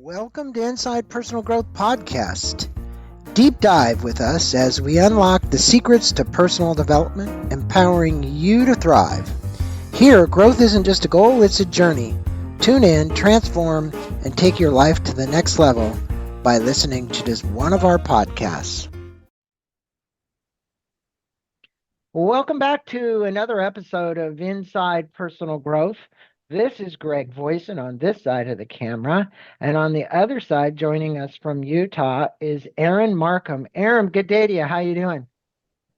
Welcome to Inside Personal Growth Podcast. Deep dive with us as we unlock the secrets to personal development, empowering you to thrive. Here, growth isn't just a goal, it's a journey. Tune in, transform, and take your life to the next level by listening to just one of our podcasts. Welcome back to another episode of Inside Personal Growth. This is Greg Voisin on this side of the camera, and on the other side, joining us from Utah, is Aaron Marcum. Aaron, good day to you. How you doing?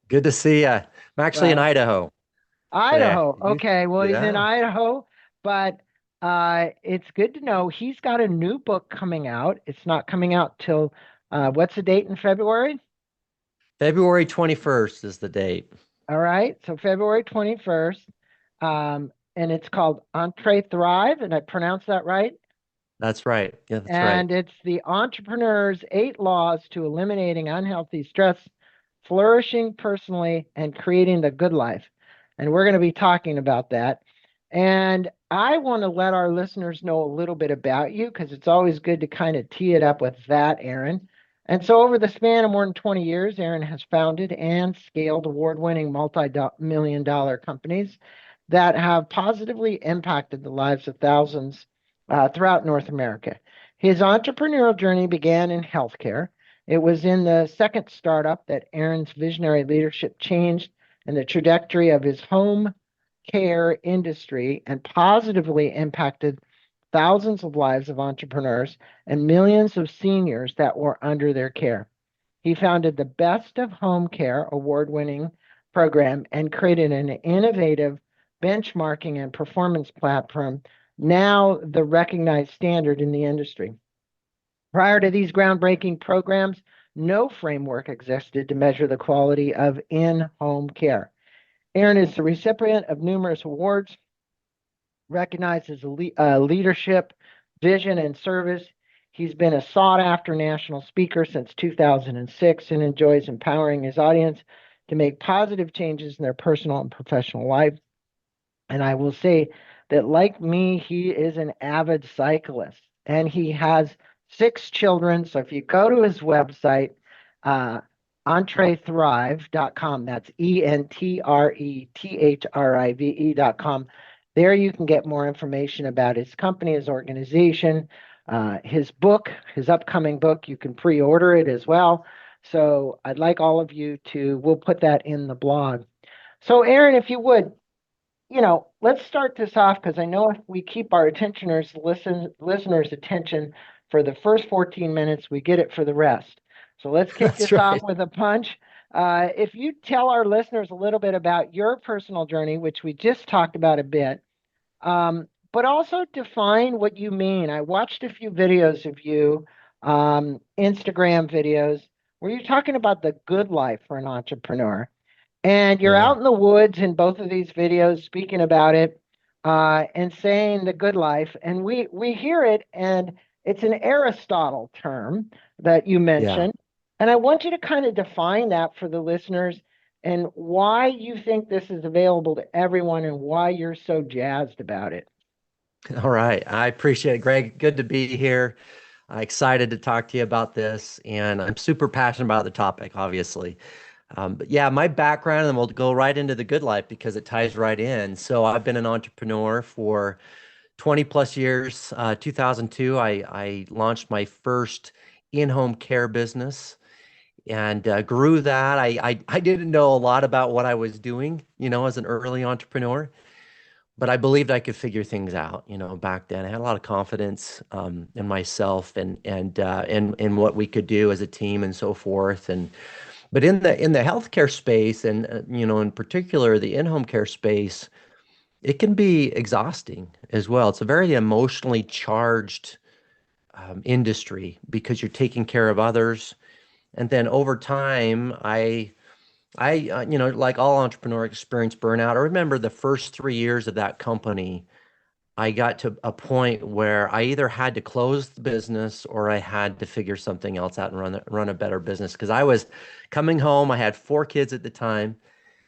Good to see you. I'm actually in Idaho today. Idaho. Okay, well, he's in Yeah, Idaho, but it's good to know he's got a new book coming out. It's not coming out till, what's the date in February? February 21st is the date. All right, so February 21st, and it's called EntreThrive, and I pronounced that right? That's right. Yeah, that's right. And it's the Entrepreneur's 8 Laws to Eliminating Unhealthy Stress, Flourishing Personally, and Creating the Good Life. And we're going to be talking about that. And I want to let our listeners know a little bit about you because it's always good to kind of tee it up with that, Aaron. And so over the span of more than 20 years, Aaron has founded and scaled award-winning multi-million-dollar companies that have positively impacted the lives of thousands throughout North America. His entrepreneurial journey began in healthcare. It was in the second startup that Aaron's visionary leadership changed and the trajectory of his home care industry and positively impacted thousands of lives of entrepreneurs and millions of seniors that were under their care. He founded the Best of Home Care award-winning program and created an innovative benchmarking and performance platform, now the recognized standard in the industry. Prior to these groundbreaking programs, no framework existed to measure the quality of in-home care. Aaron is the recipient of numerous awards, recognized as leadership, vision, and service. He's been a sought-after national speaker since 2006 and enjoys empowering his audience to make positive changes in their personal and professional life. And I will say that, like me, he is an avid cyclist and he has 6 children. So if you go to his website, EntreThrive.com, that's EntreThrive.com. There you can get more information about his company, his organization, his book, his upcoming book. You can pre-order it as well. So I'd like all of you we'll put that in the blog. So Aaron, if you would, let's start this off because I know if we keep our listeners' attention for the first 14 minutes, we get it for the rest. So let's kick That's this off right. with a punch. If you tell our listeners a little bit about your personal journey, which we just talked about a bit, but also define what you mean. I watched a few videos of you, Instagram videos, where you're talking about the good life for an entrepreneur. And you're Yeah. out in the woods in both of these videos speaking about it and saying the good life. And we hear it, and it's an Aristotle term that you Yeah. mentioned. And I want you to kind of define that for the listeners and why you think this is available to everyone and why you're so jazzed about it. All right. I appreciate it, Greg. Good to be here. Excited to talk to you about this. And I'm super passionate about the topic, obviously. But yeah, my background, and we'll go right into the good life because it ties right in. So I've been an entrepreneur for 20 plus years. 2002, I launched my first in-home care business and grew that. I didn't know a lot about what I was doing, as an early entrepreneur, but I believed I could figure things out. Back then I had a lot of confidence in myself and what we could do as a team and so forth. But in the healthcare space and in particular the in-home care space, it can be exhausting as well. It's a very emotionally charged industry because you're taking care of others. And then over time, like all entrepreneur experience burnout. I remember the first 3 years of that company, I got to a point where I either had to close the business or I had to figure something else out and run a better business. Because I was coming home, I had 4 kids at the time.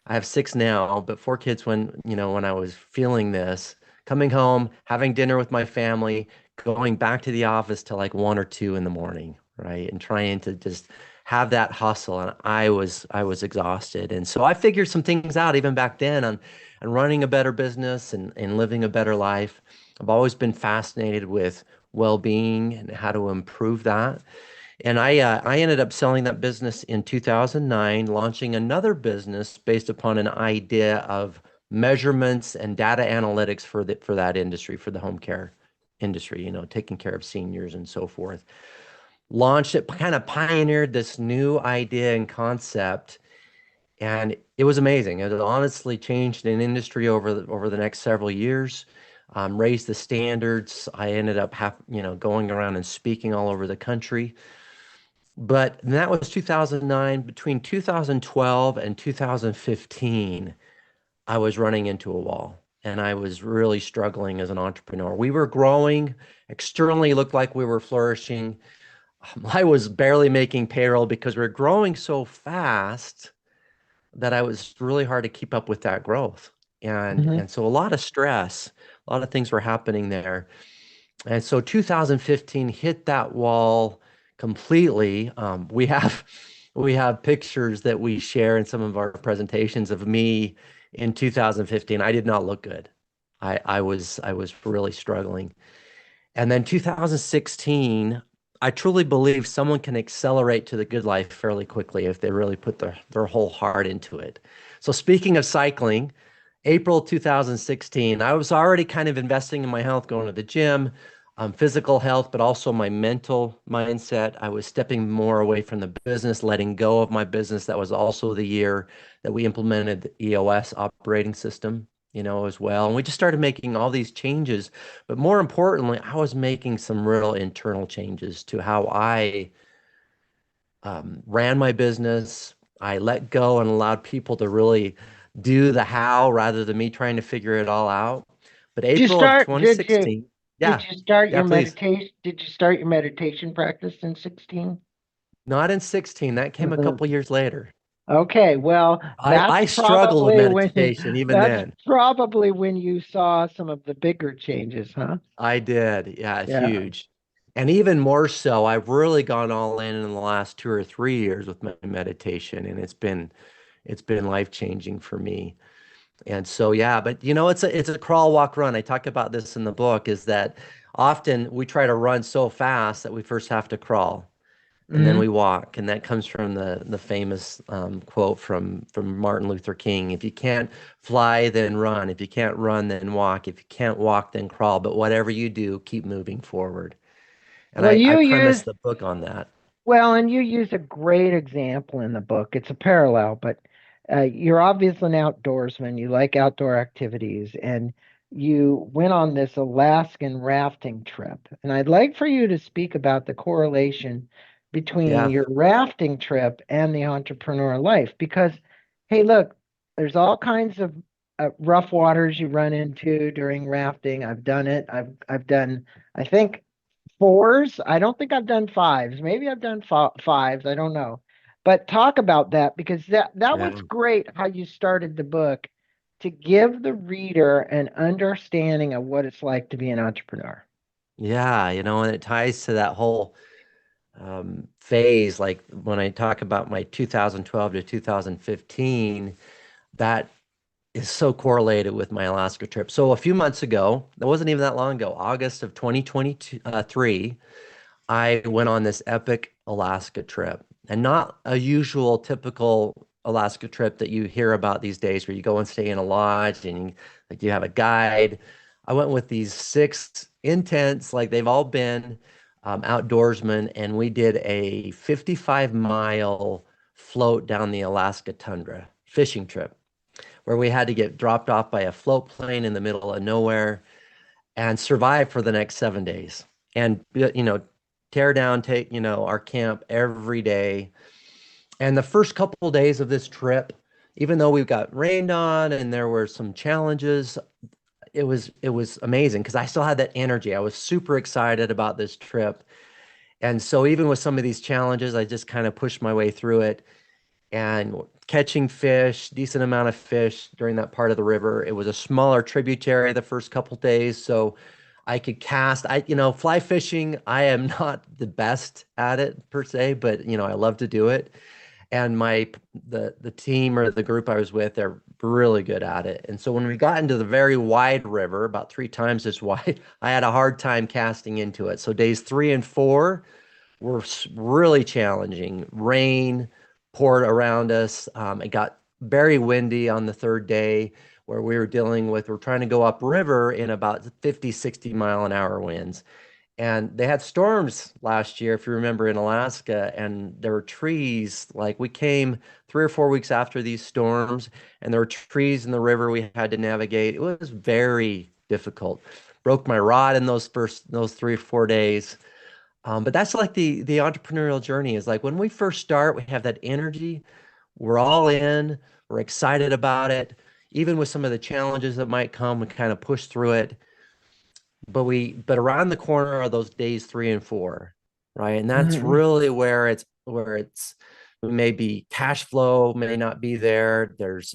I have 6 now, but 4 kids when I was feeling this, coming home, having dinner with my family, going back to the office till like 1 or 2 in the morning, right? And trying to just have that hustle. And I was exhausted. And so I figured some things out even back then on running a better business and living a better life. I've always been fascinated with well-being and how to improve that. And I ended up selling that business in 2009, launching another business based upon an idea of measurements and data analytics for that industry, for the home care industry, taking care of seniors and so forth. Launched it, kind of pioneered this new idea and concept, and it was amazing. It honestly changed an industry over the next several years. Raised the standards. I ended up going around and speaking all over the country. But that was 2009. Between 2012 and 2015, I was running into a wall and I was really struggling as an entrepreneur. We were growing, externally looked like we were flourishing. I was barely making payroll because we are growing so fast that I was really hard to keep up with that growth. And Hmm. and so a lot of stress, a lot of things were happening there. And so 2015 hit that wall completely. We have pictures that we share in some of our presentations of me in 2015. I did not look good. I was really struggling. And then 2016, I truly believe someone can accelerate to the good life fairly quickly if they really put their whole heart into it. So speaking of cycling, April 2016, I was already kind of investing in my health, going to the gym, physical health, but also my mental mindset. I was stepping more away from the business, letting go of my business. That was also the year that we implemented the EOS operating system, as well. And we just started making all these changes. But more importantly, I was making some real internal changes to how I ran my business. I let go and allowed people to really do the how rather than me trying to figure it all out. But Did you April of start? Did you 2016, did yeah, you start yeah, your please. meditation? Did you start your meditation practice in 16? Not in 16. That came a couple years later. Okay, well, I struggled with meditation even that's then. probably when you saw some of the bigger changes, huh? I did. Yeah, Yeah. huge. And even more so, I've really gone all in the last 2 or 3 years with my meditation, and it's been life-changing for me. And so, yeah, but it's a crawl, walk, run. I talk about this in the book, is that often we try to run so fast that we first have to crawl and then Hmm. we walk. And that comes from the famous quote from Martin Luther King. If you can't fly, then run. If you can't run, then walk. If you can't walk, then crawl. But whatever you do, keep moving forward. And Well, I you premise use the book on that. Well, and you use a great example in the book. It's a parallel, but you're obviously an outdoorsman. You like outdoor activities, and you went on this Alaskan rafting trip. And I'd like for you to speak about the correlation between Yeah. your rafting trip and the entrepreneur life. Because, hey, look, there's all kinds of rough waters you run into during rafting. I've done it. I've done, I think, fours. I don't think I've done fives. Maybe I've done fives. I don't know. But talk about that because that was Yeah. great how you started the book to give the reader an understanding of what it's like to be an entrepreneur. Yeah. And it ties to that whole phase. Like when I talk about my 2012 to 2015, that is so correlated with my Alaska trip. So a few months ago, that wasn't even that long ago, August of 2023, I went on this epic Alaska trip, and not a usual typical Alaska trip that you hear about these days where you go and stay in a lodge and like you have a guide. I went with these six intense, like they've all been outdoorsmen, and we did a 55-mile float down the Alaska tundra fishing trip where we had to get dropped off by a float plane in the middle of nowhere and survive for the next 7 days. And tear down, take our camp every day. And the first couple of days of this trip, even though we got rained on and there were some challenges, it was amazing because I still had that energy. I was super excited about this trip. And so even with some of these challenges, I just kind of pushed my way through it and catching fish, decent amount of fish during that part of the river. It was a smaller tributary the first couple days, so I could cast. Fly fishing, I am not the best at it per se, but I love to do it. And the team or the group I was with, they're really good at it. And so when we got into the very wide river, about 3 times as wide, I had a hard time casting into it. So days 3 and 4 were really challenging. Rain poured around us. It got very windy on the third day where we're trying to go upriver in about 50, 60 mile an hour winds. And they had storms last year, if you remember, in Alaska, and there were trees. Like we came 3 or 4 weeks after these storms, and there were trees in the river we had to navigate. It was very difficult. Broke my rod in those 3 or 4 days. But that's like the entrepreneurial journey is like when we first start, we have that energy, we're all in, we're excited about it. Even with some of the challenges that might come, we kind of push through it. But around the corner are those days 3 and 4, right? And that's Mhm. really where it's maybe cash flow may not be there. There's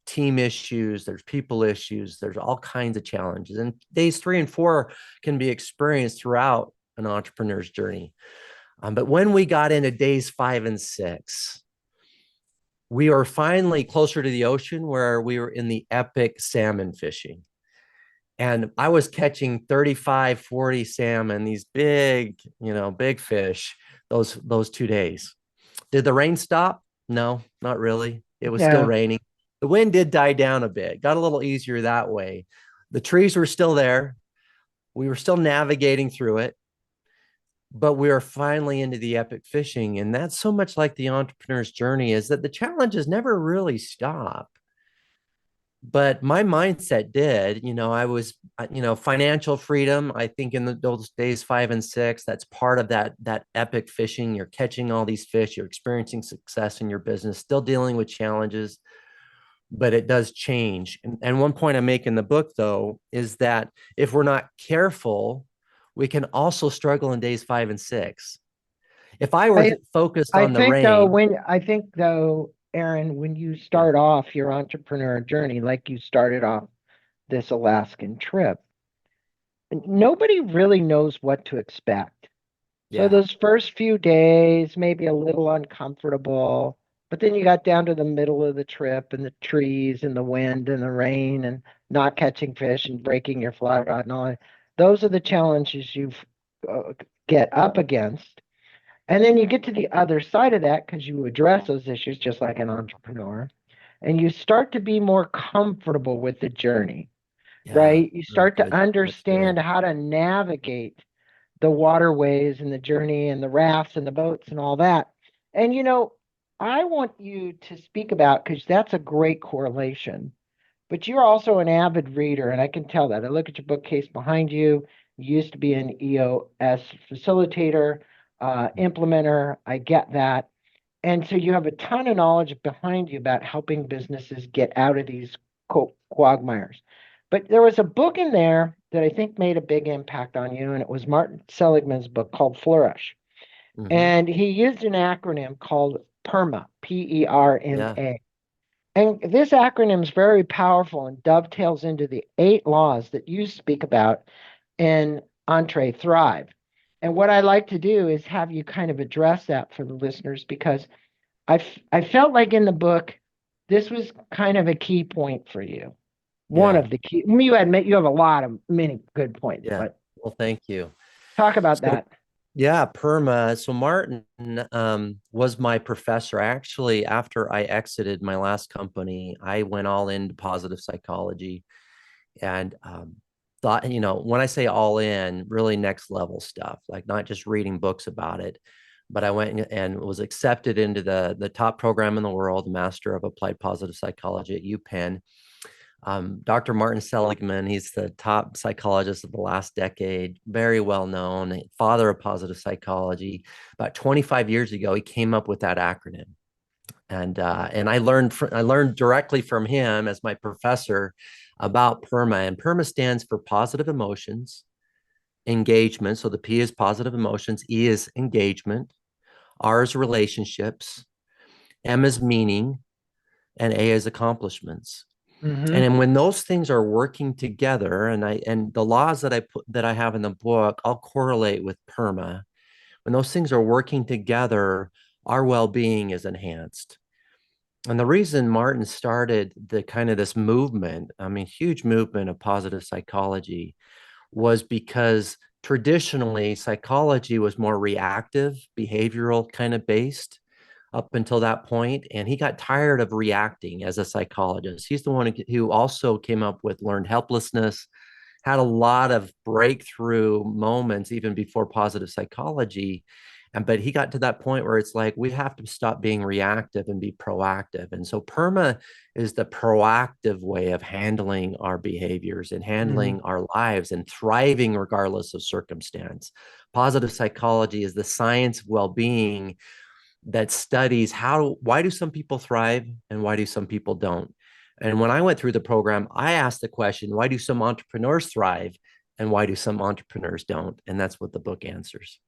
team issues, there's people issues, there's all kinds of challenges. And days 3 and 4 can be experienced throughout an entrepreneur's journey. But when we got into days 5 and 6, we were finally closer to the ocean where we were in the epic salmon fishing. And I was catching 35, 40 salmon, these big fish, those 2 days. Did the rain stop? No, not really. It was still Yeah. raining. The wind did die down a bit, got a little easier that way. The trees were still there. We were still navigating through it, but we are finally into the epic fishing. And that's so much like the entrepreneur's journey is that the challenges never really stop. But my mindset did. I was, financial freedom. I think in those days 5 and 6, that's part of that epic fishing. You're catching all these fish, you're experiencing success in your business, still dealing with challenges, but it does change. And one point I make in the book, though, is that if we're not careful, we can also struggle in days 5 and 6. If I were I focused I on the think though rain, when I think though, Aaron, when you yeah, start off your entrepreneur journey, like you started off this Alaskan trip, nobody really knows what to expect. So yeah, those first few days may be a little uncomfortable, but then you got down to the middle of the trip and the trees and the wind and the rain and not catching fish and breaking your fly rod and all that. Those are the challenges you uh, get up against. And then you get to the other side of that because you address those issues just like an entrepreneur, and you start to be more comfortable with the journey, yeah, right? You really start to good. That's good. understand how to navigate the waterways and the journey and the rafts and the boats and all that. And I want you to speak about because that's a great correlation. But you're also an avid reader, and I can tell that. I look at your bookcase behind you. You used to be an EOS facilitator, implementer. I get that. And so you have a ton of knowledge behind you about helping businesses get out of these quagmires. But there was a book in there that I think made a big impact on you, and it was Martin Seligman's book called Flourish. Hmm. And he used an acronym called PERMA, Yeah. PERMA. And this acronym is very powerful and dovetails into the 8 laws that you speak about in EntreThrive. And what I like to do is have you kind of address that for the listeners because I felt like in the book, this was kind of a key point for you. One Yeah. of the key. You admit you have a lot of many good points, Yeah. but Well, thank you. talk about So, that. yeah, PERMA. So Martin was my professor. Actually, after I exited my last company, I went all into positive psychology and thought, when I say all in, really next level stuff, like not just reading books about it, but I went and was accepted into the top program in the world, Master of Applied Positive Psychology at UPenn. Dr. Martin Seligman, he's the top psychologist of the last decade, very well known, father of positive psychology. About 25 years ago, he came up with that acronym. And I learned directly from him as my professor about PERMA. And PERMA stands for positive emotions, engagement. So the P is positive emotions, E is engagement, R is relationships, M is meaning, and A is accomplishments. Mm-hmm. And then when those things are working together, and the laws that I have in the book, I'll correlate with PERMA. When those things are working together, our well-being is enhanced. And the reason Martin started the kind of this movement, I mean, huge movement of positive psychology, was because traditionally psychology was more reactive, behavioral kind of based up until that point. And he got tired of reacting as a psychologist. He's the one who also came up with learned helplessness, had a lot of breakthrough moments even before positive psychology. But he got to that point where it's like we have to stop being reactive and be proactive. And so PERMA is the proactive way of handling our behaviors and Mm-hmm. handling our lives and thriving regardless of circumstance. Positive psychology is the science of well-being that studies why do some people thrive and why do some people don't. And when I went through the program, I asked the question, why do some entrepreneurs thrive and why do some entrepreneurs don't? And that's what the book answers.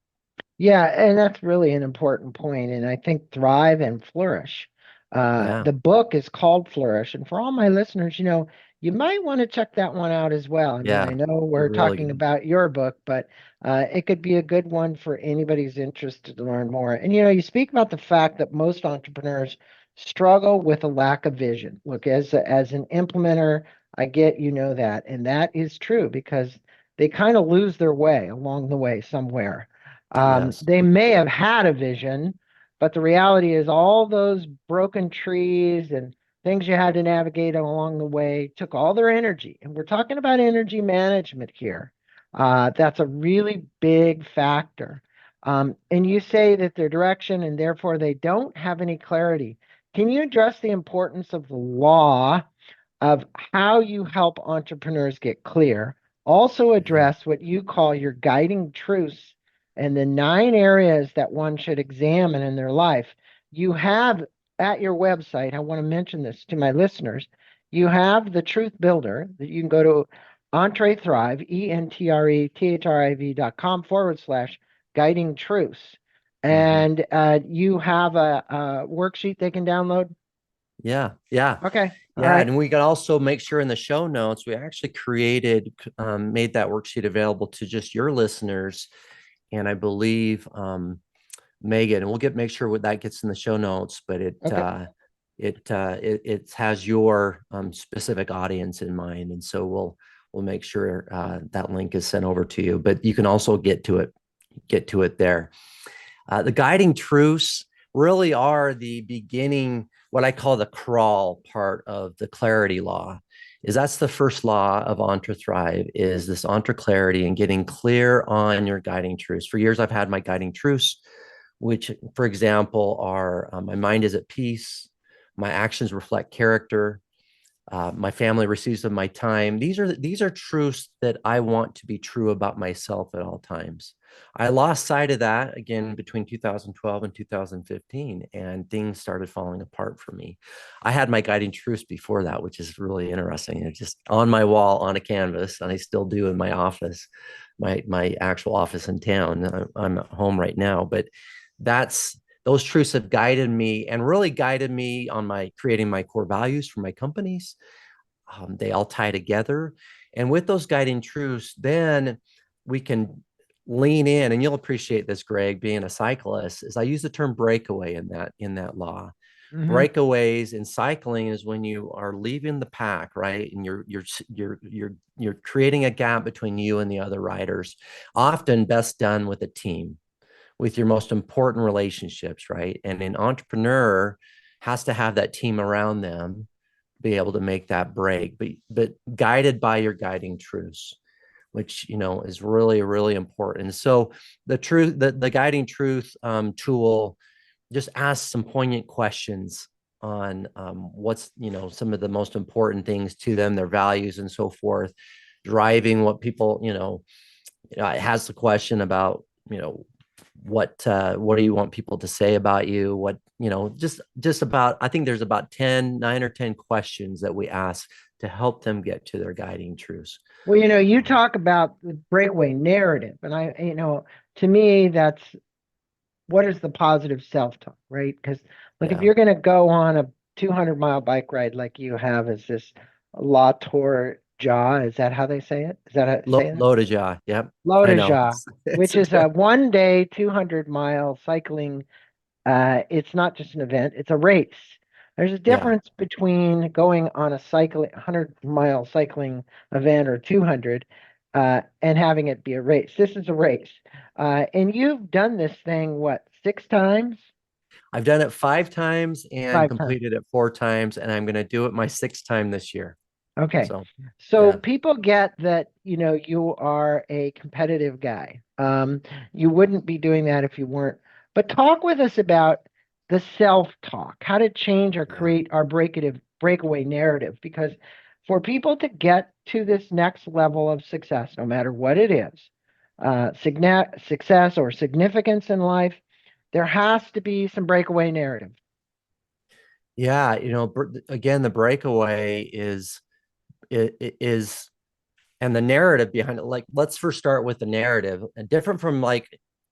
Yeah, and that's really an important point. And I think thrive and flourish. Yeah, The book is called Flourish. And for all my listeners, you might want to check that one out as well. I mean, yeah, I know we're really talking good. about your book, but it could be a good one for anybody who's interested to learn more. And you speak about the fact that most entrepreneurs struggle with a lack of vision. Look, as an implementer, I get that, and that is true because they kind of lose their way along the way somewhere. Yes, They may have had a vision, but the reality is all those broken trees and things you had to navigate along the way took all their energy. And we're talking about energy management here. That's a really big factor. And you say that their direction and therefore they don't have any clarity. Can you address the importance of the law of how you help entrepreneurs get clear? Also, yeah, address what you call your guiding truths and the 9 areas that one should examine in their life. You have at your website, I want to mention this to my listeners, you have the Truth Builder that you can go to EntreThrive, EntreThrive.com /guiding truths. hmm, And you have a worksheet they can download. yeah, yeah. Okay. All Yeah, right. and we can also make sure in the show notes we actually made that worksheet available to just your listeners, and I believe Megan, and make sure that gets in the show notes, but Okay. it has your specific audience in mind, and so we'll make sure that link is sent over to you. But you can also get to it there. The guiding truths really are the beginning, what I call the crawl part of the clarity law. Is that's the first law of EntreThrive is this clarity and getting clear on your guiding truths. For years, I've had my guiding truths, which, for example, are my mind is at peace, my actions reflect character, my family receives of my time. These are truths that I want to be true about myself at all times. I lost sight of that again between 2012 and 2015, and things started falling apart for me. I had my guiding truths before that, which is really interesting. It's just on my wall on a canvas, and I still do in my office, my actual office in town. I'm at home right now, but that's those truths have guided me and really guided me on my creating my core values for my companies. They all tie together. And with those guiding truths, then we can lean in, and you'll appreciate this, Greg, being a cyclist, is I use the term breakaway in that law. Mm-hmm. Breakaways in cycling is when you are leaving the pack, right? And you're creating a gap between you and the other riders, often best done with a team with your most important relationships, right? And an entrepreneur has to have that team around them, be able to make that break, but guided by your guiding truths, which is really really important. So the guiding truth tool just asks some poignant questions on what's some of the most important things to them, their values and so forth, driving what people it has the question about what do you want people to say about you, what just about, I think there's about 9 or 10 questions that we ask to help them get to their guiding truths. Well, you talk about the breakaway narrative, and to me, that's what is the positive self-talk, right? Because, like, if Yeah, you're going to go on a 200-mile bike ride like you have as this Latour Jaw. Is that how they say it? Is that how they say it? Load jaw. Yep. I know. Lotoja, It's which a is a 1 day, 200-mile cycling. It's not just an event, it's a race. There's a yeah. difference between going on a 100-mile cycling event or 200 and having it be a race. This is a race. And you've done this thing, what, 6 times? I've done it 5 times and 5 times. completed it 4 times, and I'm going to do it my 6th time this year. Okay. So, So yeah. people get that, you are a competitive guy. You wouldn't be doing that if you weren't. But talk with us about the self-talk, how to change or Yeah. create our breakaway narrative. Because for people to get to this next level of success, no matter what it is, success or significance in life, there has to be some breakaway narrative. Yeah. Again, the breakaway is and the narrative behind it. Like, let's first start with the narrative, and different from like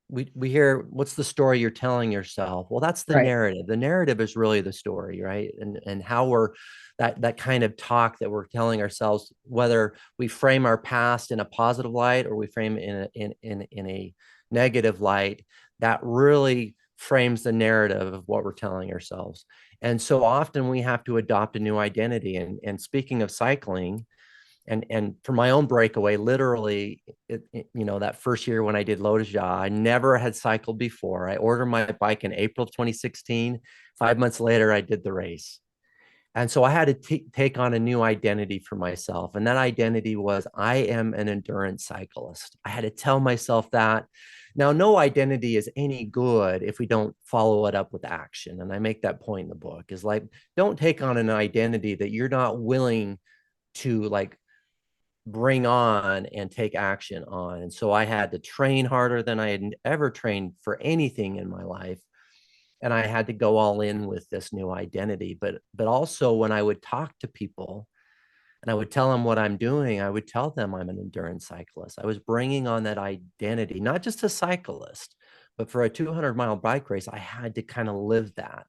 we hear, what's the story you're telling yourself? Well, that's the Right. narrative. The narrative is really the story, right? And how we're that kind of talk that we're telling ourselves, whether we frame our past in a positive light or we frame it in a negative light, that really frames the narrative of what we're telling ourselves. And so often we have to adopt a new identity. And speaking of cycling, and for my own breakaway, literally, that first year when I did Lotus Jaw, I never had cycled before. I ordered my bike in April of 2016. 5 months later, I did the race. And so I had to take on a new identity for myself. And that identity was, I am an endurance cyclist. I had to tell myself that. Now, no identity is any good if we don't follow it up with action. And I make that point in the book, is like, don't take on an identity that you're not willing to like bring on and take action on. And so I had to train harder than I had ever trained for anything in my life. And I had to go all in with this new identity. But also, when I would talk to people and I would tell them what I'm doing, I would tell them I'm an endurance cyclist. I was bringing on that identity, not just a cyclist, but for a 200-mile bike race, I had to kind of live that.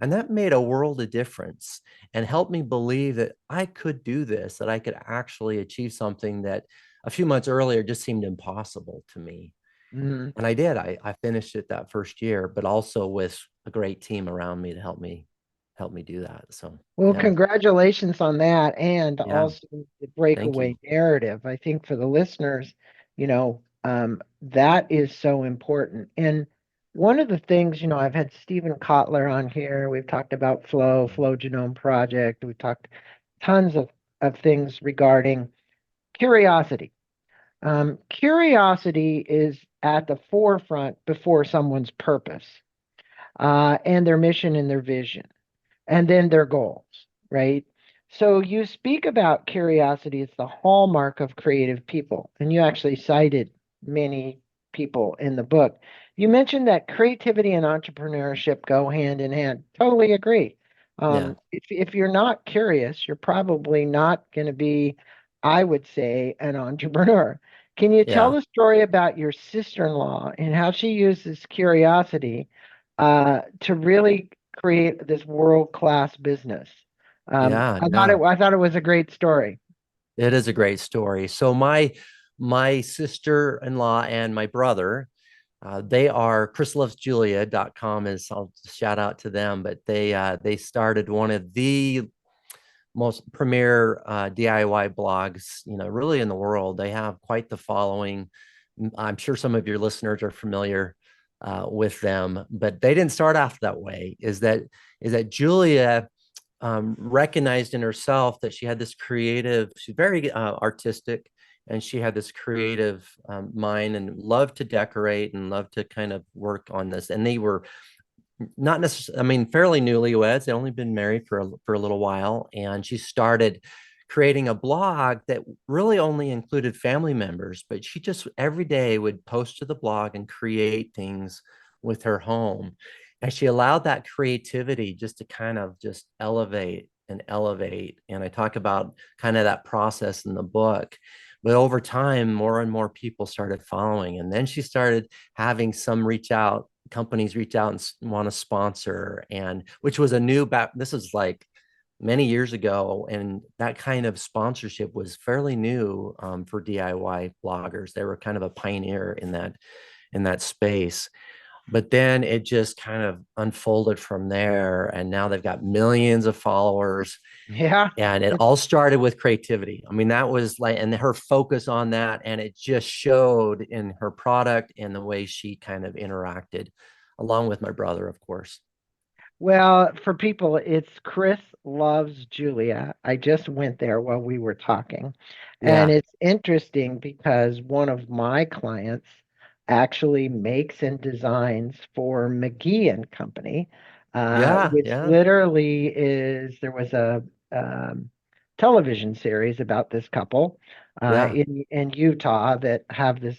And that made a world of difference and helped me believe that I could do this, that I could actually achieve something that a few months earlier just seemed impossible to me. Mhm. And I did. I finished it that first year, but also with a great team around me to help me do that. So Well, yeah, congratulations on that, and yeah. also the Thank breakaway you. narrative. I think for the listeners, that is so important. And one of the things, I've had Stephen Kotler on here. We've talked about Flow Genome Project. We've talked tons of things regarding curiosity. Curiosity is at the forefront before someone's purpose, and their mission and their vision and then their goals, right? So you speak about curiosity as the hallmark of creative people, and you actually cited many people in the book. You mentioned that creativity and entrepreneurship go hand in hand. Totally agree. Yeah, If you're not curious, you're probably not going to be, I would say, an entrepreneur. Can you tell yeah, the story about your sister-in-law and how she uses curiosity to really create this world-class business? yeah, I thought yeah. it was a great story. It is a great story. So my sister-in-law and my brother, they are chrislovesjulia.com, is, I'll shout out to them, but they started one of the most premier DIY blogs, really in the world. They have quite the following. I'm sure some of your listeners are familiar with them, but they didn't start off that way. Is that Julia recognized in herself that she had this creative, she's very artistic, and she had this creative mind and loved to decorate and loved to kind of work on this. And they were not necessarily, I mean, fairly newlyweds. They'd only been married for a little while, and she started creating a blog that really only included family members, but she just every day would post to the blog and create things with her home. And she allowed that creativity just to kind of just elevate and elevate. And I talk about kind of that process in the book. But over time, more and more people started following. And then she started having some companies reach out and want to sponsor, and which was a new, this is like many years ago, and that kind of sponsorship was fairly new for DIY bloggers. They were kind of a pioneer in that space. But then it just kind of unfolded from there, and now they've got millions of followers. Yeah. And it It's all started with creativity. I mean, that was like, and her focus on that, and it just showed in her product and the way she kind of interacted, along with my brother, of course. Well, for people, it's Chris Loves Julia. I just went there while we were talking. And Yeah, it's interesting because one of my clients actually makes and designs for McGee and Company, yeah, which yeah, literally is there was a um, television series about this couple yeah, in Utah that have this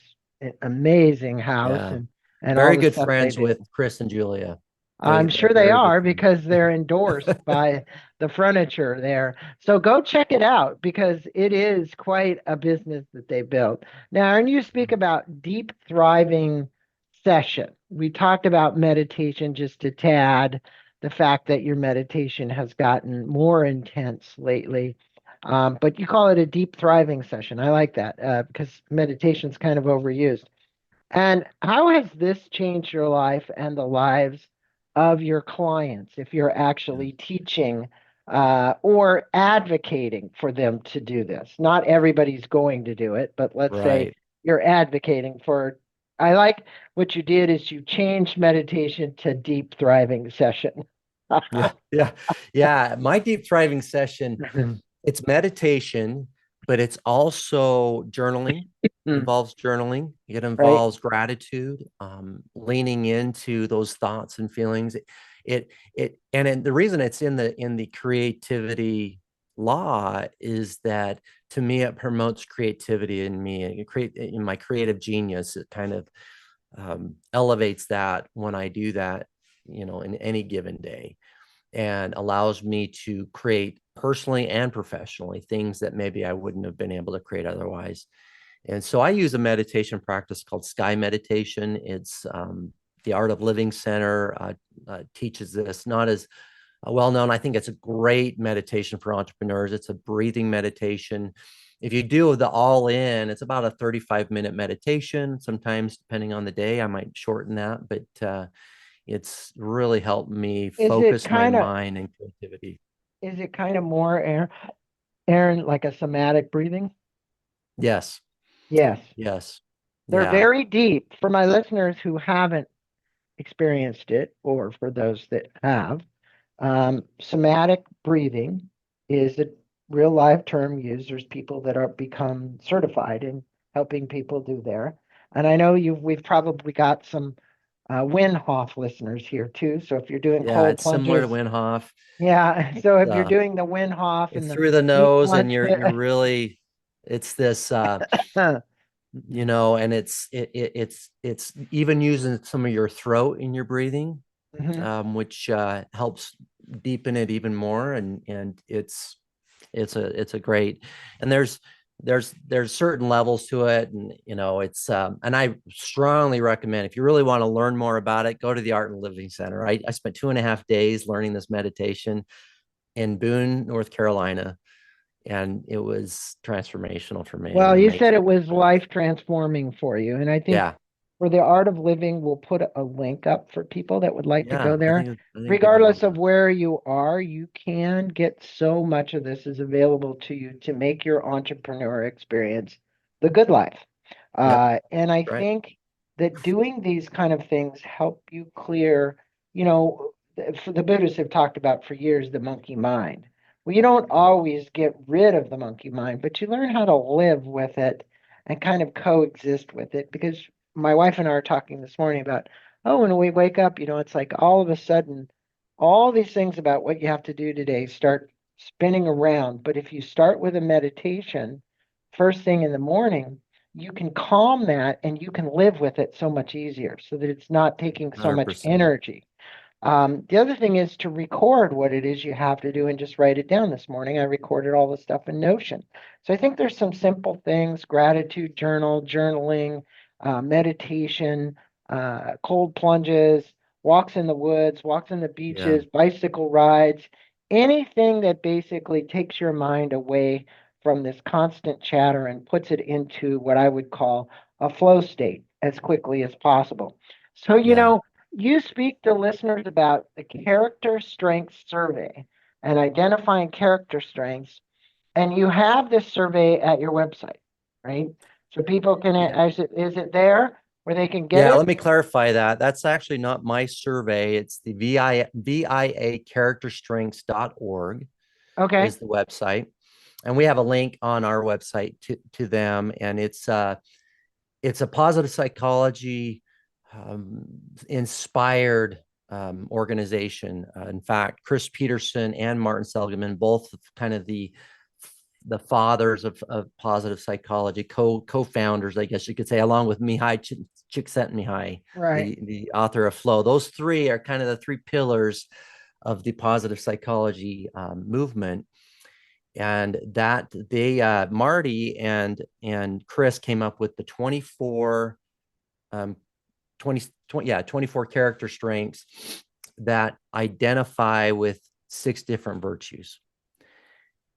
amazing house yeah. and all Very the good stuff they friends do. with Chris and Julia. I'm They're sure they very good are friends. because they're endorsed by the furniture there. So go check it out because it is quite a business that they built. Now, and you speak about deep thriving session. We talked about meditation just a tad, the fact that your meditation has gotten more intense lately. But you call it a deep thriving session. I like that because meditation's kind of overused. And how has this changed your life and the lives of your clients if you're Yeah. actually teaching or advocating for them to do this? Not everybody's going to do it, but let's say Right. you're advocating for. I like what you did is you changed meditation to deep thriving session. Yeah. Yeah. Yeah. My deep thriving session, it's meditation, but it's also journaling. Involves journaling. It Right? involves gratitude, leaning into those thoughts and feelings. And the reason it's in the creativity law is that to me it promotes creativity in me and create in my creative genius. It kind of elevates that when I do that, in any given day, and allows me to create personally and professionally things that maybe I wouldn't have been able to create otherwise. And so I use a meditation practice called Sky Meditation. It's the Art of Living Center teaches this, not as well known. I think it's a great meditation for entrepreneurs. It's a breathing meditation. If you do the all in, it's about a 35-minute meditation. Sometimes, depending on the day, I might shorten that, but it's really helped me Is it focus my kind of mind and creativity. more Aaron, like a somatic breathing? Yes, Yes. yes, They're yeah, very deep. For my listeners who haven't experienced it, or for those that have, somatic breathing is a real live term used. There's people that are become certified in helping people do there. And I know we've probably got some Wim Hof listeners here too. So if you're doing yeah. cold It's similar to plunges, Wim Hof. yeah. So if you're Uh, doing the Wim Hof it's and the through the deep nose, and plunge, you're really, it's this and it's even using some of your throat in your breathing, mhm. which helps deepen it even more, and it's a great, and there's certain levels to it, and it's and I strongly recommend, if you really want to learn more about it, go to the Art and Living Center. I spent 2.5 days learning this meditation in Boone, North Carolina, and it was transformational for me. Well, you said Amazing. it was life transforming for you. And I think Yeah, for the art of living, we'll put a link up for people that would like to yeah. go I there. think I think people love Regardless of that. where you are, you can get so much of this is available to you to make your entrepreneur experience the good life. Yep, And I right. think that doing these kind of things help you clear, for the Buddhists have talked about for years the monkey mind. Well, you don't Yeah, always get rid of the monkey mind, but you learn how to live with it and kind of coexist with it. Because my wife and I are talking this morning about, oh, when we wake up, it's like all of a sudden, all these things about what you have to do today start spinning around. But if you start with a meditation first thing in the morning, you can calm that and you can live with it so much easier so that it's not taking so much 100%. energy. The other thing is to record what it is you have to do and just write it down. This morning, I recorded all the stuff in Notion. So I think there's some simple things: gratitude journal, journaling, meditation, cold plunges, walks in the woods, walks in the Yeah, beaches, bicycle rides, anything that basically takes your mind away from this constant chatter and puts it into what I would call a flow state as quickly as possible. So, Yeah. you speak to listeners about the character strengths survey and identifying character strengths, and you have this survey at your website, right? So people can, Yeah. is it there where they can get Yeah, it? let me clarify that. That's actually not my survey. It's the VIA characterstrengths.org Okay, is the website. And we have a link on our website to them. And it's a positive psychology inspired organization. In fact, Chris Peterson and Martin Seligman, both kind of the fathers of positive psychology, co-founders, I guess you could say, along with Mihai Csikszentmihalyi, right. the author of Flow. Those three are kind of the three pillars of the positive psychology movement. And that they Marty and Chris came up with the 24 um, 24 character strengths that identify with 6 different virtues.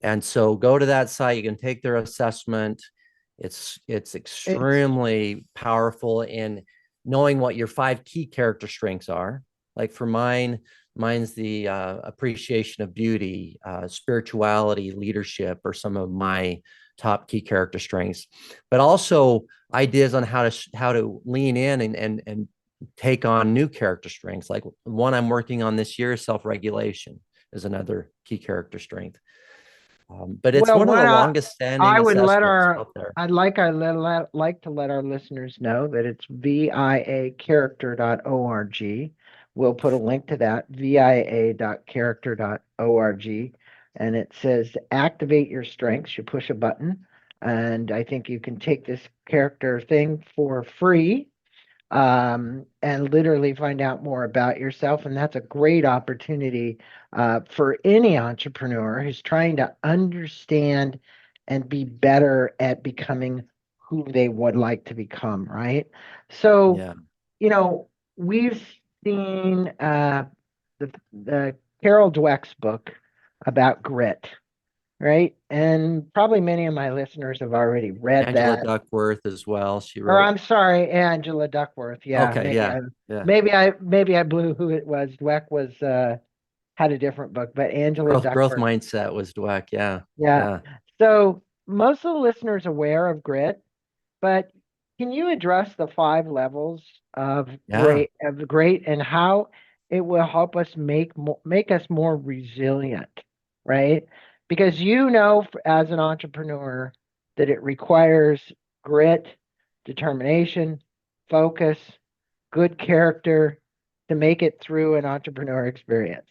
And so go to that site, you can take their assessment. It's It's extremely powerful in knowing what your 5 key character strengths are. Like for mine's the appreciation of beauty, spirituality, leadership are some of my top key character strengths, but also ideas on how to lean in and take on new character strengths. Like one I'm working on this year, self-regulation is another key character strength. But it's Well, one of what the longest standing I would let assessments our out there. like to let our listeners know that it's viacharacter.org. We'll put a link to that, via.character.org, and it says activate your strengths. You push a button, and I think you can take this character thing for free, and literally find out more about yourself. And that's a great opportunity for any entrepreneur who's trying to understand and be better at becoming who they would like to become, right? So, Yeah. we've seen the Carol Dweck's book about grit, right? And probably many of my listeners have already read Angela that. Duckworth as well. She Or wrote. I'm sorry, Angela Duckworth. Yeah, Okay. Yeah. Yeah. maybe I blew who it was. Dweck was had a different book, but Angela Growth Duckworth. mindset was Dweck. Yeah. Yeah. Yeah. So most of the listeners are aware of grit, but can you address the 5 levels of Yeah. great and how it will help us make us more resilient, right? Because as an entrepreneur that it requires grit, determination, focus, good character to make it through an entrepreneur experience.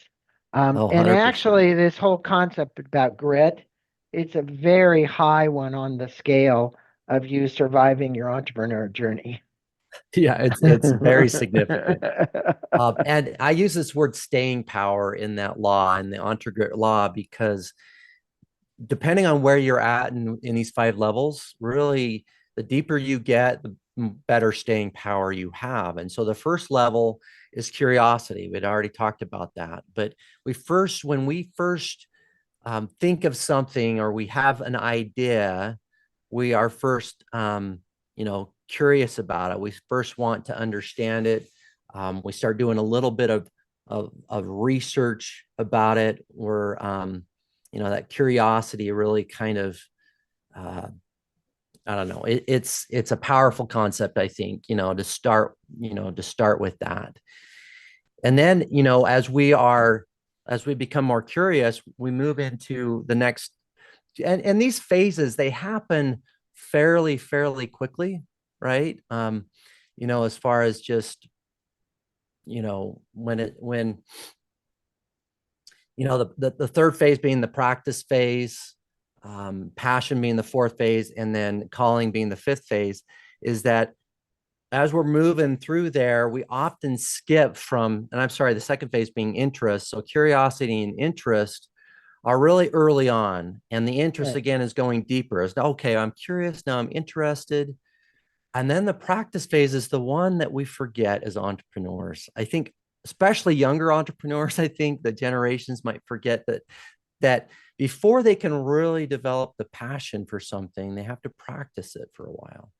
Oh, And 100%. actually, this whole concept about grit, it's a very high one on the scale of you surviving your entrepreneur journey. Yeah. It's very significant. And I use this word staying power in that law, in the Grit law, because depending on where you're at in these 5 levels, really the deeper you get, the better staying power you have. And so the first level is curiosity. We'd already talked about that. But when we first think of something or we have an idea, we are first, curious about it. We first want to understand it. We start doing a little bit of research about it. That curiosity really kind of, uh, I don't know. It's a powerful concept, I think, to start with that. And then, as we become more curious, we move into the next, and these phases, they happen fairly quickly, right? As far as just, when the third phase being the practice phase, passion being the fourth phase, and then calling being the fifth phase, is that as we're moving through there, we often skip from, and I'm sorry, the second phase being interest. So curiosity and interest are really early on. And the interest Right. again is going deeper. It's okay, I'm curious, now I'm interested. And then the practice phase is the one that we forget as entrepreneurs. I think especially younger entrepreneurs, I think the generations might forget that before they can really develop the passion for something, they have to practice it for a while.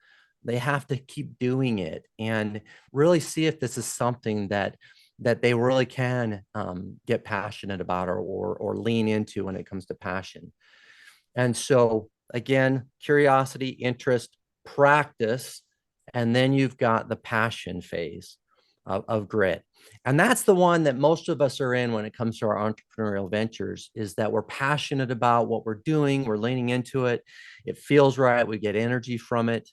They have to keep doing it and really see if this is something that they really can get passionate about or lean into when it comes to passion. And so again, curiosity, interest, practice, and then you've got the passion phase of grit. And that's the one that most of us are in when it comes to our entrepreneurial ventures, is that we're passionate about what we're doing. We're leaning into it. It feels right. We get energy from it.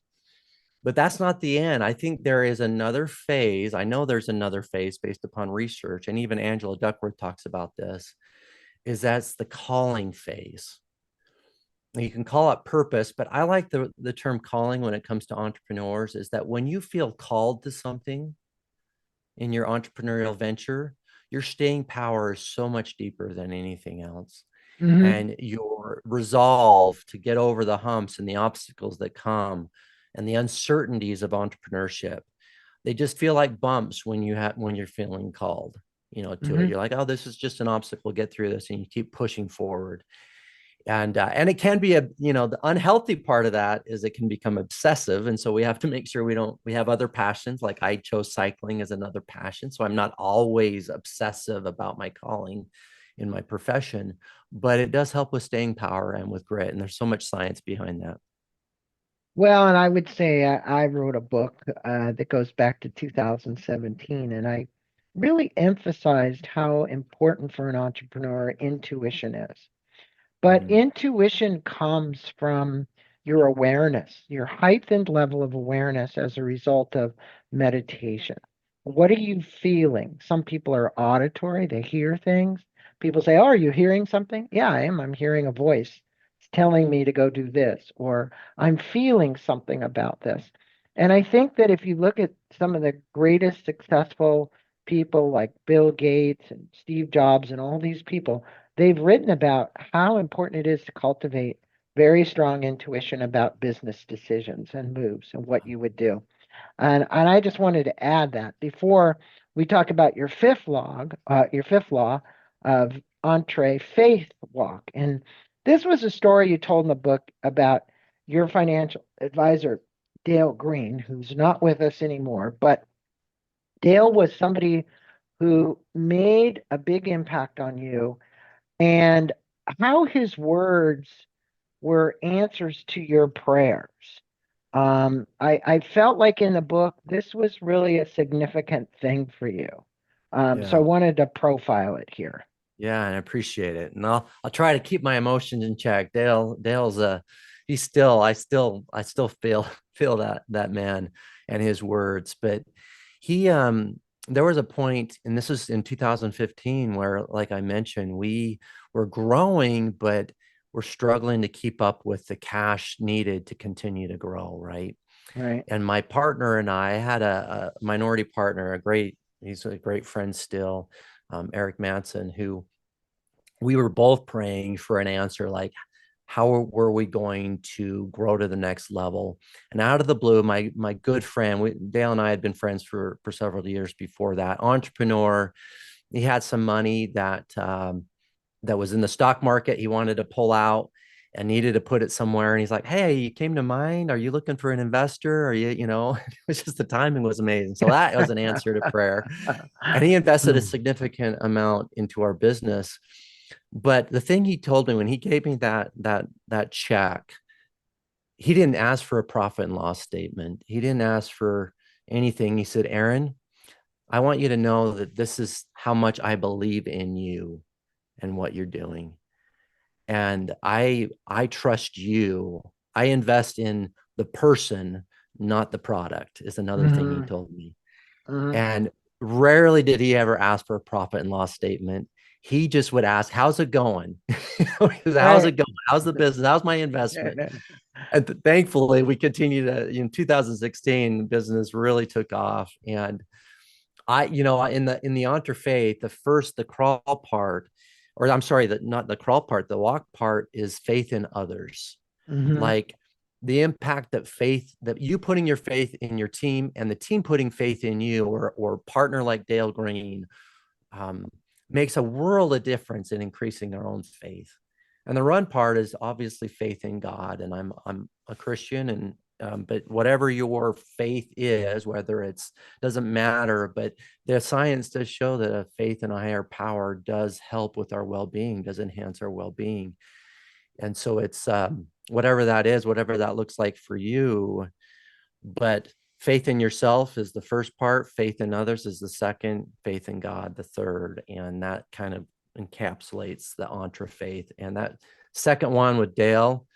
But that's not the end. I think there is another phase. I know there's another phase based upon research. And even Angela Duckworth talks about this, is that's the calling phase. You can call it purpose, but I like the term calling when it comes to entrepreneurs, is that when you feel called to something in your entrepreneurial venture, your staying power is so much deeper than anything else. Mm-hmm. And your resolve to get over the humps and the obstacles that come and the uncertainties of entrepreneurship, they just feel like bumps when you're feeling called, to it. Mm-hmm. You're like, oh, this is just an obstacle, get through this, and you keep pushing forward. And it can be the unhealthy part of that is it can become obsessive, and so we have to make sure we have other passions. Like I chose cycling as another passion, so I'm not always obsessive about my calling in my profession, but it does help with staying power and with grit, and there's so much science behind that. Well, and I would say I wrote a book that goes back to 2017, and I really emphasized how important for an entrepreneur intuition is. But Mm-hmm. intuition comes from your awareness, your heightened level of awareness as a result of meditation. What are you feeling? Some people are auditory, they hear things. People say, oh, are you hearing something? Yeah, I am. I'm hearing a voice. It's telling me to go do this, or I'm feeling something about this. And I think that if you look at some of the greatest successful people like Bill Gates and Steve Jobs and all these people, they've written about how important it is to cultivate very strong intuition about business decisions and moves and what you would do. And I just wanted to add that before we talk about your fifth law of entree faith walk. And this was a story you told in the book about your financial advisor, Dale Green, who's not with us anymore. But Dale was somebody who made a big impact on you, and how his words were answers to your prayers. I felt like in the book, this was really a significant thing for you. So I Yeah. wanted to profile it here. Yeah, and I appreciate it. And I'll try to keep my emotions in check. Dale's he's still I still feel that man and his words. But he there was a point, and this was in 2015, where, like I mentioned, we were growing, but we're struggling to keep up with the cash needed to continue to grow, right? Right. And my partner and I had a minority partner, he's a great friend still, Eric Manson, who we were both praying for an answer, like how were we going to grow to the next level. And out of the blue, my good friend, Dale and I had been friends for several years before that, entrepreneur. He had some money that was in the stock market. He wanted to pull out and needed to put it somewhere. And he's like, hey, you came to mind. Are you looking for an investor? Are you, it was just, the timing was amazing. So that was an answer to prayer. And he invested a Mm, significant amount into our business. But the thing he told me when he gave me that check, he didn't ask for a profit and loss statement. He didn't ask for anything. He said, Aaron, I want you to know that this is how much I believe in you and what you're doing. And I trust you. I invest in the person, not the product, is another thing he mhm, told me. mhm. And rarely did he ever ask for a profit and loss statement. He just would ask, how's it going? How's Right. it going? How's the business? How's my investment? And thankfully, we continue to, in 2016, business really took off. And in the entree, the crawl part, or I'm sorry, not the crawl part, the walk part is faith in others. Mhm, Like the impact that you putting your faith in your team and the team putting faith in you, or partner like Dale Green, um, makes a world of difference in increasing their own faith. And the run part is obviously faith in God. And I'm a Christian, and but whatever your faith is, whether it's doesn't matter, but the science does show that a faith in a higher power does help with our well-being, does enhance our well-being. And so it's whatever that is, whatever that looks like for you. But faith in yourself is the first part, faith in others is the second, faith in God the third. And that kind of encapsulates the entre faith. And that second one with Dale,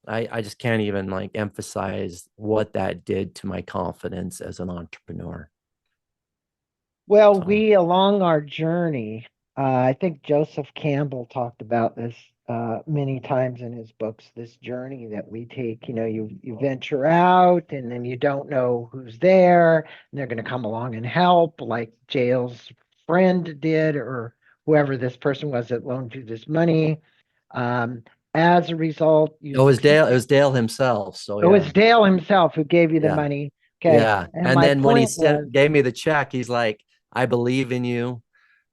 I just can't even like emphasize what that did to my confidence as an entrepreneur. Well, So we, along our journey, I think Joseph Campbell talked about this many times in his books, this journey that we take. You venture out and then you don't know who's there, and they're going to come along and help, like Jail's friend did, or whoever this person was that loaned you this money. Um, as a result, you succeed. It was Dale himself. So It was yeah, Dale himself who gave you the yeah, money. Okay. yeah. And And my then when he point sent was, gave me the check, he's like, I believe in you.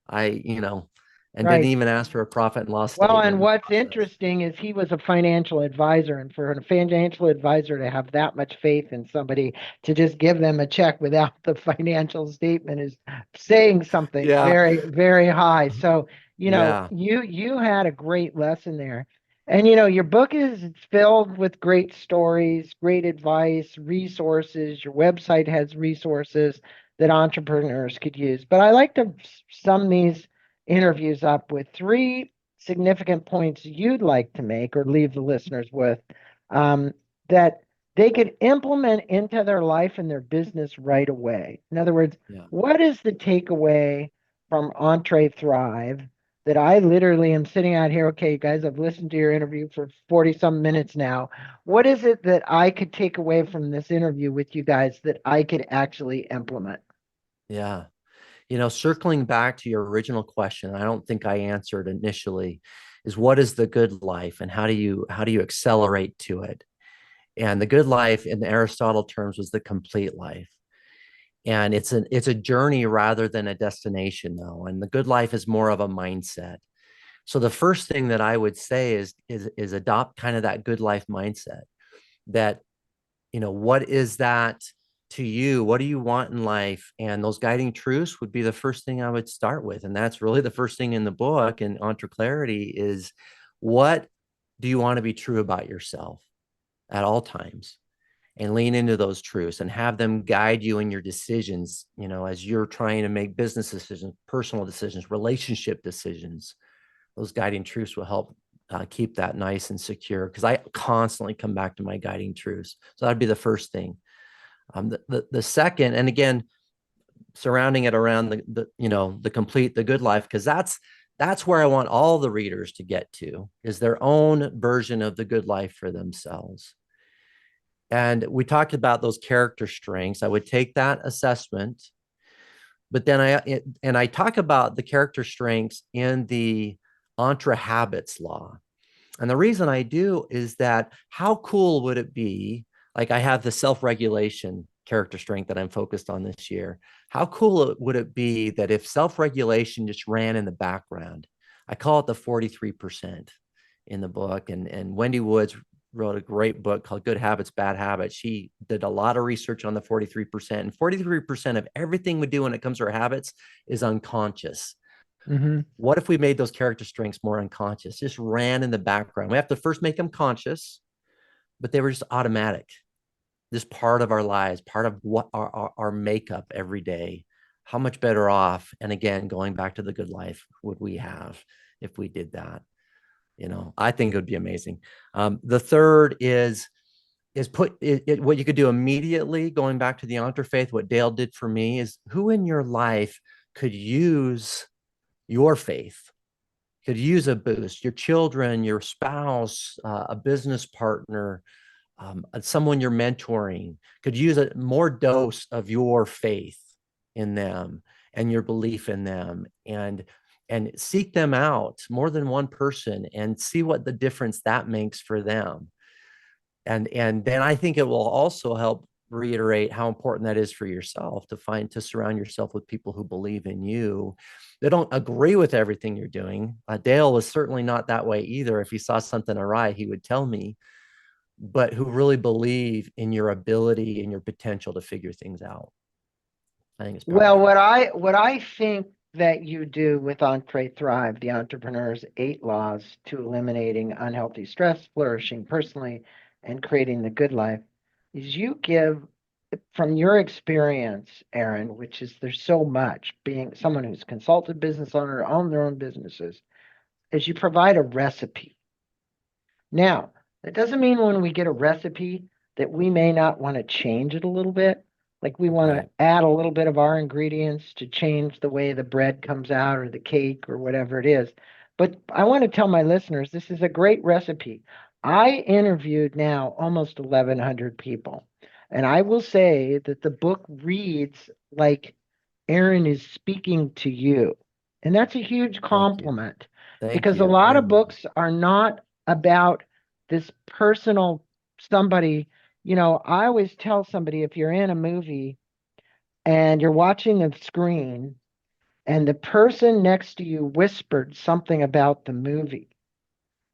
And didn't right. even ask for a profit and loss Well, statement and in the what's process. interesting is he was a financial advisor, and for a financial advisor to have that much faith in somebody to just give them a check without the financial statement is saying something Yeah, very, very high. So, yeah, you had a great lesson there. And your book is it's filled with great stories, great advice, resources. Your website has resources that entrepreneurs could use. But I like to sum these interviews up with three significant points you'd like to make or leave the listeners with, um, that they could implement into their life and their business right away. In other words, yeah, what is the takeaway from EntreThrive that I literally am sitting out here? Okay, guys, I've listened to your interview for 40 some minutes now. What is it that I could take away from this interview with you guys that I could actually implement? yeah. Circling back to your original question, I don't think I answered initially, is what is the good life and how do you accelerate to it? And the good life in Aristotle terms was the complete life. And it's a journey rather than a destination though. And the good life is more of a mindset. So the first thing that I would say is adopt kind of that good life mindset that, what is that to you? What do you want in life? And those guiding truths would be the first thing I would start with. And that's really the first thing in the book. And Entre Clarity is, what do you want to be true about yourself at all times? And lean into those truths and have them guide you in your decisions, as you're trying to make business decisions, personal decisions, relationship decisions. Those guiding truths will help keep that nice and secure, because I constantly come back to my guiding truths. So that'd be the first thing. The second, and again, surrounding it around the good life, because that's where I want all the readers to get to, is their own version of the good life for themselves. And we talked about those character strengths. I would take that assessment, but then I talk about the character strengths in the Entre Habits law. And the reason I do is that how cool would it be? Like, I have the self-regulation character strength that I'm focused on this year. How cool would it be that if self-regulation just ran in the background? I call it the 43% in the book. And Wendy Woods wrote a great book called Good Habits, Bad Habits. She did a lot of research on the 43%. And 43% of everything we do when it comes to our habits is unconscious. Mm-hmm. What if we made those character strengths more unconscious, just ran in the background? We have to first make them conscious, but they were just automatic, just part of our lives, part of what our makeup every day. How much better off, and again, going back to the good life, would we have if we did that? I think it would be amazing. The third is what you could do immediately, going back to the Entre Faith. What Dale did for me is, who in your life could use your faith, could use a boost? Your children, your spouse, a business partner, someone you're mentoring could use a more dose of your faith in them and your belief in them, and seek them out, more than one person, and see what the difference that makes for them. And then I think it will also help reiterate how important that is for yourself to surround yourself with people who believe in you. They don't agree with everything you're doing. Dale was certainly not that way either. If he saw something awry, he would tell me, but who really believe in your ability and your potential to figure things out. I think it's Well, powerful. what I think that you do with EntreThrive, the entrepreneur's 8 laws to eliminating unhealthy stress, flourishing personally, and creating the good life, is you give from your experience, Aaron, which is there's so much being someone who's consulted business owner, own their own businesses, is you provide a recipe. Now, that doesn't mean when we get a recipe that we may not want to change it a little bit. Like we want to Right. add a little bit of our ingredients to change the way the bread comes out or the cake or whatever it is. But I want to tell my listeners this is a great recipe. I interviewed now almost 1,100 people, and I will say that the book reads like Aaron is speaking to you. And that's a huge Thank you. compliment Thank because a you. lot of Amen. books are not about this personal somebody. I always tell somebody if you're in a movie and you're watching the screen and the person next to you whispered something about the movie,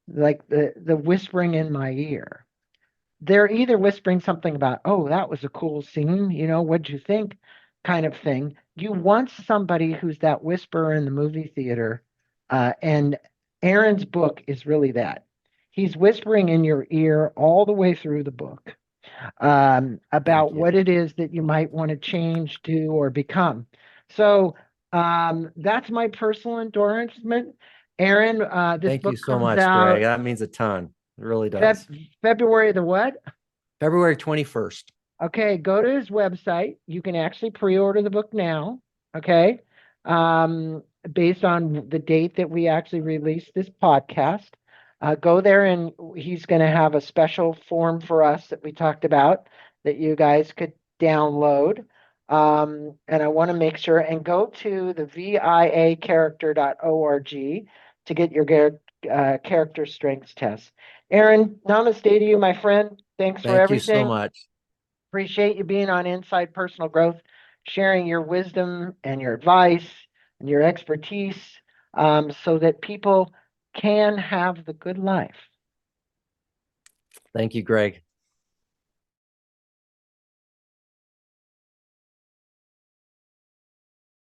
like the whispering in my ear, they're either whispering something about, oh, that was a cool scene, what'd you think, kind of thing. You want somebody who's that whisperer in the movie theater. And Aaron's book is really that. He's whispering in your ear all the way through the book Thank about you. what it is that you might want to change, do, or become. So that's my personal endorsement. Aaron, this Thank you book so comes much, Greg. out That means a ton. It really Feb- does. February the what? February 21st. Okay, go to his website. You can actually pre-order the book now. Okay. Um, Based on the date that we actually release this podcast. Go there and he's going to have a special form for us that we talked about that you guys could download. And I want to make sure and go to the viacharacter.org to get your character strengths test. Aaron, namaste to you, my friend. Thanks for Thank you so everything. much. Appreciate you being on Inside Personal Growth, sharing your wisdom and your advice and your expertise so that people can have the good life. Thank you, Greg.